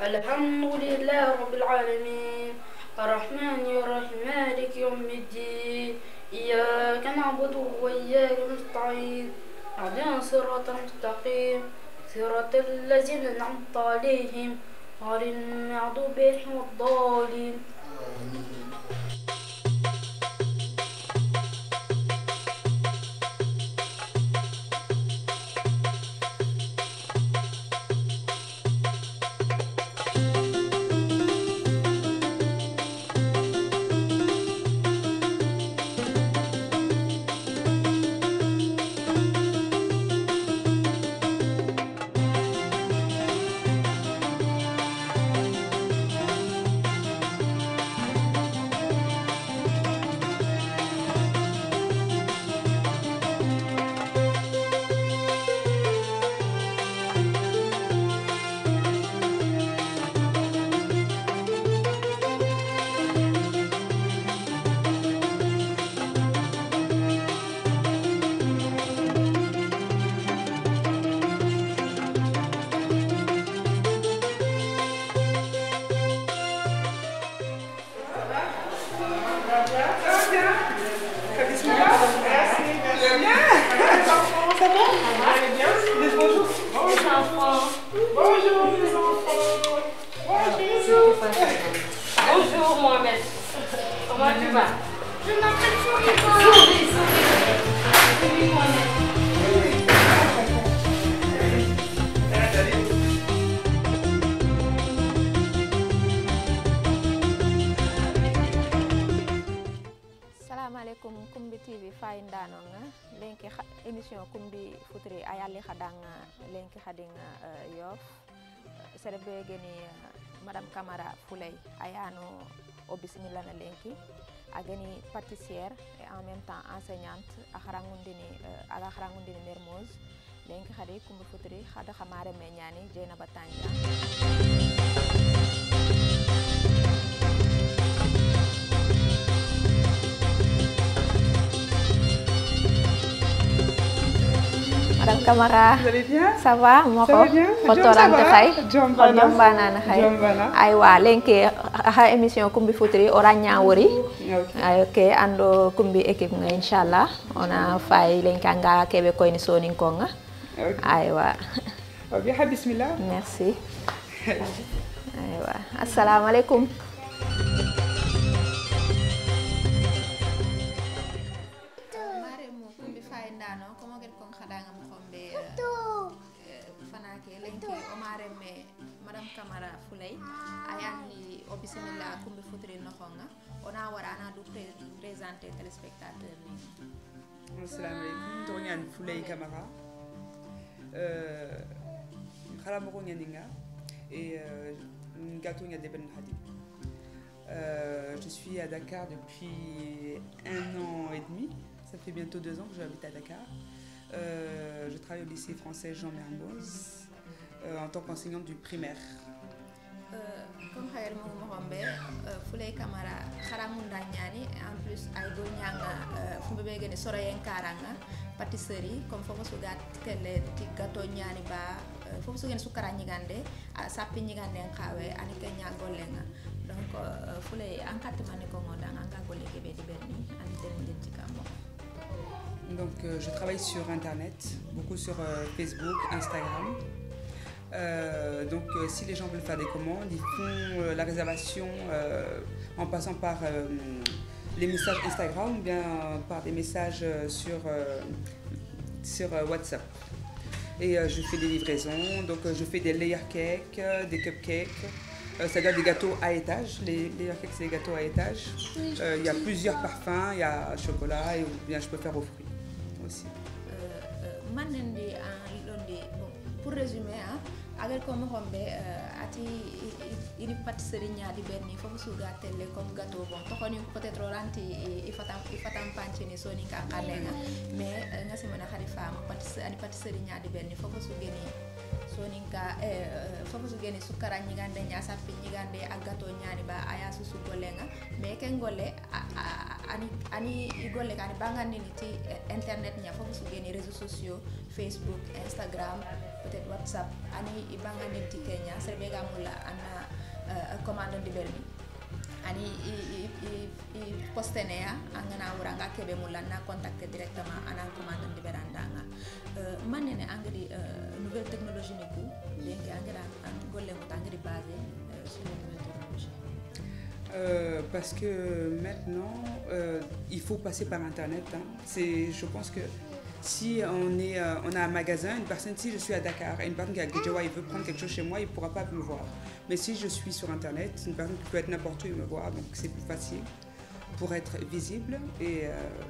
الحمد لله رب العالمين الرحمن الرحيم مالك يوم الدين إياك نعبد وإياك نستعين اهدنا الصراط المستقيم صراط الذين أنعمت عليهم غير المغضوب عليهم ولا الضالين. Bonjour Mohamed. Comment tu vas? Je m'appelle Souriba. Souris Mohamed. Assalamualaikum Kumbi TV fayindanonga lenki émission Kumbi Futuri ayali khadanga lenki khadinga yof serbe geni Madame Camara Fouley ayano o bismillah na lenki agani pâtissière et en même temps enseignante aga kharangundini Mermoz lenki khadi Kumbi Futuri khada khamare meñani Jeyna Batanja. Madame Camara, vous allez bien? Ça va? Ça va bien? Jombana khay. Aywa lenke ha émission Kumbi Futuri oranya wori. Okay, ando Kumbi équipe nga inshallah. Ona fay lenka nga kebe ko ni sonin ko nga. Aywa. Okay, bismillah. Merci. Aywa. Assalamu alaikum. Madame Camara Fouley ayani o bismillah Kumbi Futuri nokhonga ona warana du présenter téléspectateurs ni. Assalamu alaikum Tonyan Fouley Camara khalamoko nyaninga et gato nya deben hadi. Je suis à Dakar depuis 1 an et demi, ça fait bientôt 2 ans que j'habite à Dakar. Je travaille au lycée français Jean Mermoz en tant qu'enseignante du primaire. Comme Khayr Mohambe, Fouley Camara, Kharamunda Nyani, en plus Aigo Nyanga, Fumbegene Sorayen Karanga, pâtisserie, comme Fomosugat, Tele, Gato Nyani Ba, Fomosugen Sukaranyigande, Sapi Nigande Kawe, Anike Nyagolenga. Donc, Fouley, Ankatemane Komodan, Angagoleke Berni, Anite. Donc, je travaille sur Internet, beaucoup sur Facebook, Instagram. Donc si les gens veulent faire des commandes, ils font la réservation en passant par les messages Instagram ou bien par des messages sur WhatsApp. Et je fais des livraisons, donc je fais des layer cakes, des cupcakes, c'est-à-dire des gâteaux à étage. Les layer cakes, c'est des gâteaux à étage. Il y a plusieurs parfums, il y a chocolat et bien je peux faire aux fruits aussi. Pour résumer, avec comme hombe ati ini pâtisserie di berni fofu suga telle comme gâteau bon tokoni peut-être ranti ifatam pancini soni ka kalenga mais nga semana khari fam pâtisserie di berni fofu sugeni soninka fofu su geni sukara ñigande nya sappi ñigande agato ñani ba aya susu golenga mais ken golle ani golle kan bangani ni ci internet nya fofu su geni réseaux sociaux Facebook Instagram peut-être WhatsApp ani bangani ti Kenya serbe gamula ana commande de bermi ani i postenea angana uranga kebe mulla na contacter directement ana commande de berandanga manene angri nouvelle technologie ne ko lengi angara golle mo tangri basé sur les nouvelles technologies. Parce que maintenant il faut passer par internet hein. Je pense que si on a un magasin, une personne, si je suis à Dakar et une personne qui est à Guédiawaye, il veut prendre quelque chose chez moi, il ne pourra pas me voir. Mais si je suis sur internet, une personne qui peut être n'importe où, il me voit, donc c'est plus facile pour être visible et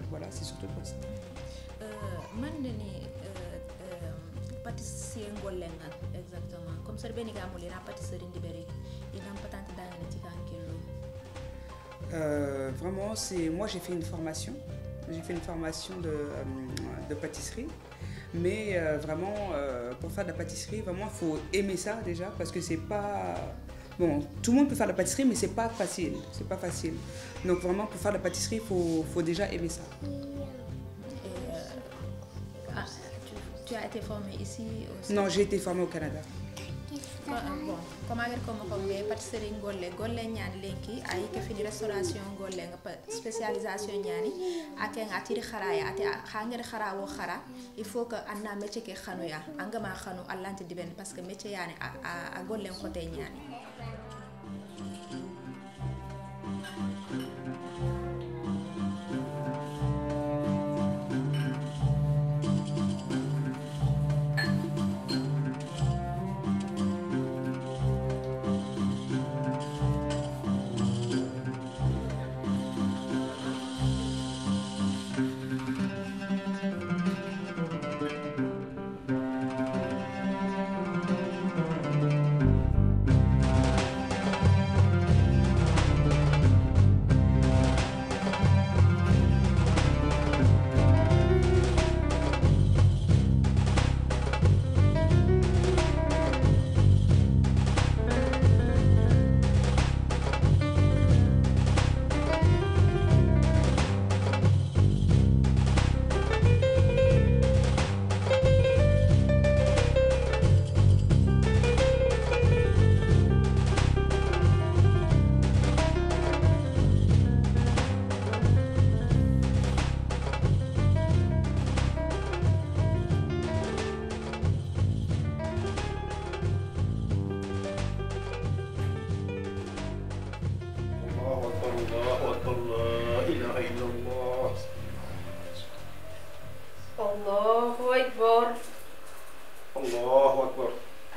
voilà, c'est surtout pour ça. Pâtisserie ngolenga exactement comme ça beni gamuli na pâtisserie ndiberi ina patante dangani ci kankelo vraiment moi j'ai fait une formation de pâtisserie mais vraiment pour faire de la pâtisserie vraiment faut aimer ça déjà parce que c'est pas bon tout le monde peut faire de la pâtisserie mais c'est pas facile donc vraiment pour faire de la pâtisserie faut déjà aimer ça. Tu as été formée ici aussi? Non, j'ai été formée au Canada. Bon, comment dire comme pâtisserie golle ñani lenki ay ke fini restauration golle nga spécialisation ñani ak nga tiri xaraaya ate xangere xarawo xara il faut que anna métier ke xanuya angama xanu allanti diben parce que métier yani a golle côté ñani.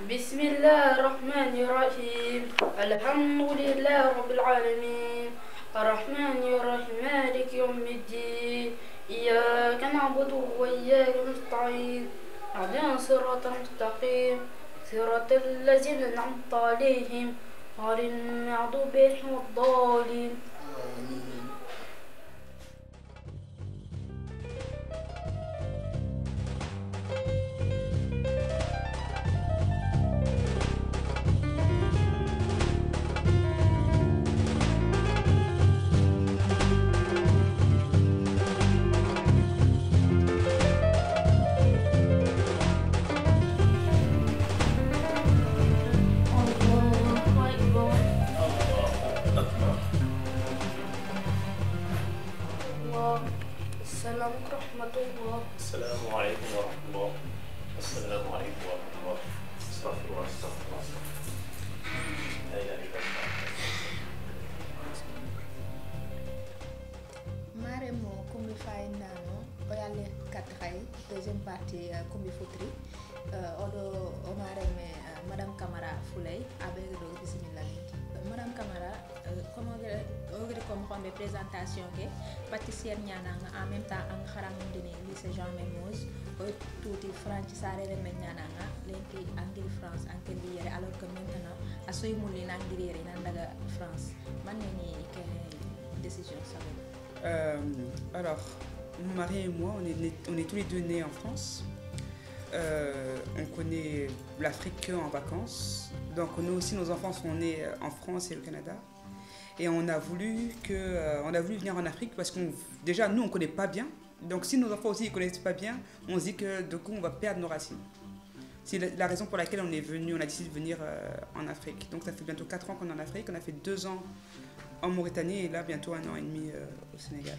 بسم الله الرحمن الرحيم الحمد لله رب العالمين الرحمن الرحيم مالك يوم الدين إياك نعبد وإياك نستعين اهدنا الصراط المستقيم صراط الذين أنعمت عليهم غير المغضوب عليهم ولا الضالين. السلام ورحمة الله. السلام عليكم ورحمة الله. السلام عليكم ورحمة الله. استغفر الله استغفر الله. لا إله إلا الله. Maremo kumbi fainano oyalle katray deuxième partie kumbi futri odo o mareme madame Camara Fouley avec do bismillah. Madame Camara comment comme xombe présentation ke pâtissière ñananga en même temps ang xaramundini lycée Jean Mermoz o tuti France sarere men ñananga lenki angli France anke biyere alors que maintenant asoy mulli nangirere nandaga France maneni ke décision ça. Alors mon mari et moi on est tous les deux nés en France. On connaît l'Afrique qu'en vacances. Donc nous aussi, nos enfants sont nés en France et au Canada. Et on a voulu venir en Afrique parce que déjà, nous, on ne connaît pas bien. Donc si nos enfants aussi ne connaissent pas bien, on se dit que du coup, on va perdre nos racines. C'est la raison pour laquelle on a décidé de venir en Afrique. Donc ça fait bientôt 4 ans qu'on est en Afrique. On a fait 2 ans en Mauritanie et là, bientôt 1 an et demi au Sénégal.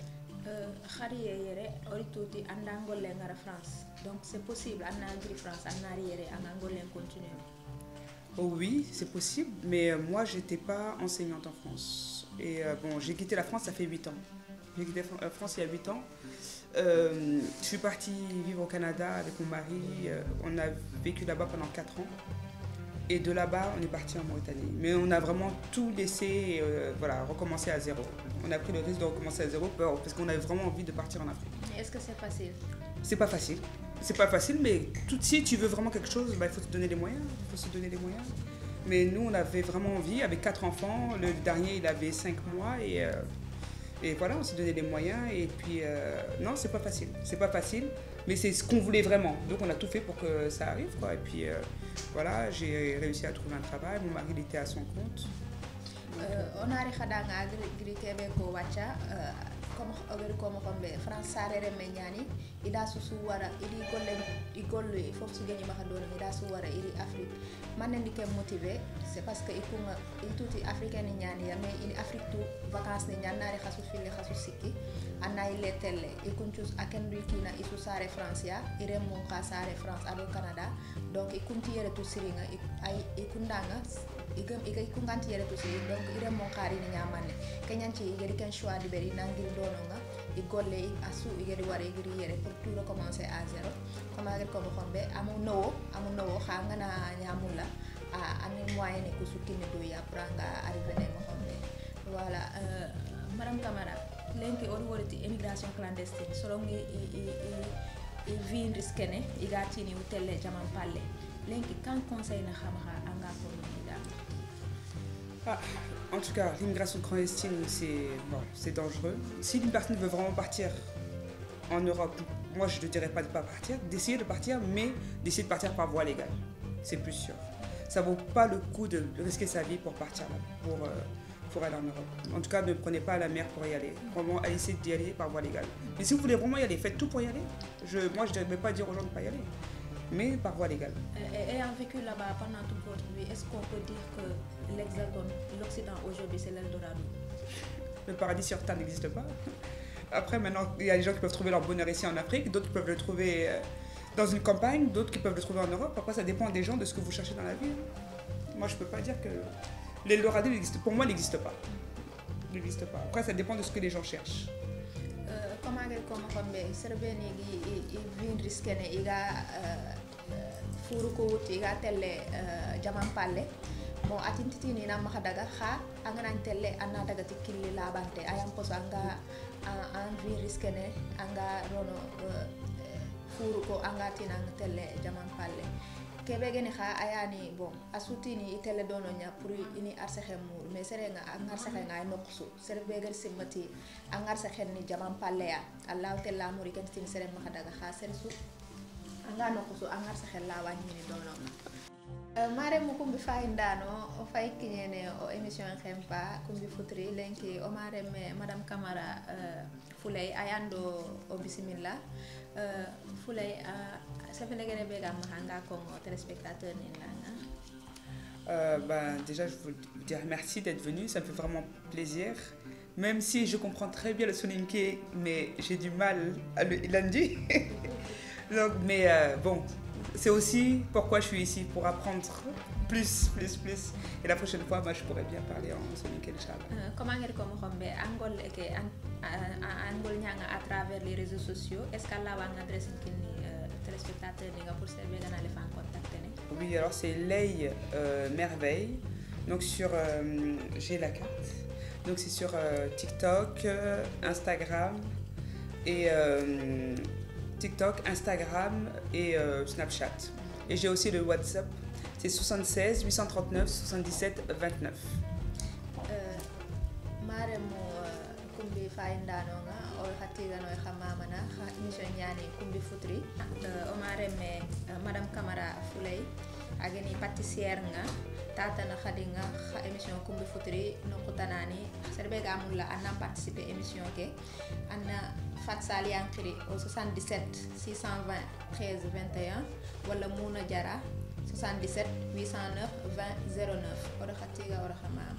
Donc c'est possible, en France, en arrière, en Angola, continuer. Oh oui, c'est possible, mais moi, je n'étais pas enseignante en France. Et bon, j'ai quitté la France, ça fait 8 ans. J'ai quitté la France il y a 8 ans. Je suis partie vivre au Canada avec mon mari. On a vécu là-bas pendant 4 ans. Et de là-bas, on est parti en Mauritanie. Mais on a vraiment tout laissé, voilà, recommencer à zéro. On a pris le risque de recommencer à zéro parce qu'on avait vraiment envie de partir en Afrique. Est-ce que c'est facile? C'est pas facile. C'est pas facile, mais si tu veux vraiment quelque chose, bah, il faut te donner les moyens. Il faut se donner les moyens. Mais nous, on avait vraiment envie, avec 4 enfants. Le dernier, il avait 5 mois et voilà, on s'est donné les moyens. Et puis, non, c'est pas facile. C'est pas facile, mais c'est ce qu'on voulait vraiment. Donc, on a tout fait pour que ça arrive, quoi. Et puis, voilà, j'ai réussi à trouver un travail. Mon mari, il était à son compte. On a comme France sarere meñani ida susu wara idi golle fof su gagné maka don ida su wara iri Afrique man ndi ke motivé c'est parce que ikunga ituti africain ni ñani ya mais in Afrique tout vacances ni ñanari xasu fili xasu sikki anay letelle ikunchus akendu kina isu sare France ya ire mon ka sare France ado Canada donc ikunti yere tu siringa ay ikundanga igam ikunganti yere tu siri donc ire mon kari ni ñamane kenyanci igeri ken choix di beri nangil dononga igolle asu igeri wara igeri yere pour tout recommencer à zéro comme agir comme xombe amu nowo xanga na ñamula ani moyen ne ko sukini do ya pranga arrivé ne mo xombe voilà madame Camara lenki on wolati immigration clandestine solo ngi i vin riskene igatini utelle jaman palle lenki kan conseil na xamxa anga ko en tout cas, l'immigration clandestine, c'est dangereux. Si une personne veut vraiment partir en Europe, moi je ne dirais pas de ne pas partir, d'essayer de partir, mais d'essayer de partir par voie légale. C'est plus sûr. Ça ne vaut pas le coup de risquer sa vie pour partir là, pour aller en Europe. En tout cas, ne prenez pas la mer pour y aller. Vraiment, essayez d'y aller par voie légale. Mais si vous voulez vraiment y aller, faites tout pour y aller. Moi, je ne devrais pas dire aux gens de ne pas y aller, mais par voie légale. Ayant vécu là-bas pendant toute votre vie, est-ce qu'on peut dire que l'Hexagone, l'Occident aujourd'hui, c'est l'Eldorado? Le paradis sur terre n'existe pas. Après, maintenant, il y a des gens qui peuvent trouver leur bonheur ici en Afrique, d'autres qui peuvent le trouver dans une campagne, d'autres qui peuvent le trouver en Europe. Après, ça dépend des gens, de ce que vous cherchez dans la vie. Moi, je ne peux pas dire que l'Eldorado existe. Pour moi, il n'existe pas. Il n'existe pas. Après, ça dépend de ce que les gens cherchent. Comment est-ce que vous risquez iga telle jaman palle bon atintiti ni na maka daga kha angana telle anna daga tikilli labante ayam poso anga an vi riskene anga rono furu ko anga tinang telle jaman palle kebe gene kha ayani bon asutini telle dono nya pour ini arse khemur mais serenga angar sa khenga noksu serbe gal simati angar sa khenni jaman palle ya allah tella muri kan tin seren maka daga kha sersu anga noksu angar sa khella wani ni dono mare mo kumbi faindano o fay kinyene o émission xempa kumbi futri lenki o mare me madame Camara Fulay ayando o bismillah Fulay ça fait ngene be gam hanga ko téléspectateur ni nana déjà je veux vous dire merci d'être venu, ça me fait vraiment plaisir. Même si je comprends très bien le soninké, mais j'ai du mal à le lundi. Donc mais bon, c'est aussi pourquoi je suis ici, pour apprendre plus. Et la prochaine fois, moi, je pourrais bien parler en soninké, Inch'Allah. Comment est-ce que vous avez Angol à travers les réseaux sociaux? Est-ce qu'elle a une adresse qui est téléspectateur pour servir dans les faire contacter? Oui, alors c'est Ley Merveille. Donc sur, j'ai la carte. Donc c'est sur TikTok, Instagram et Snapchat. Et j'ai aussi le WhatsApp, c'est 76 839 77 29. Maremo kumbi faindano nga o tigano khamamana kha émission ñani kumbi futri omareme madame Camara Fouley ageni pâtissière nga tatana khadinga kha émission kumbi futri no kutanani serbe ga amul la anna participer émission ke anna Fatsal Yankri au 77 620 13 21 wala Mouna Jara 77 809 20 09 ora khatiga ora khamam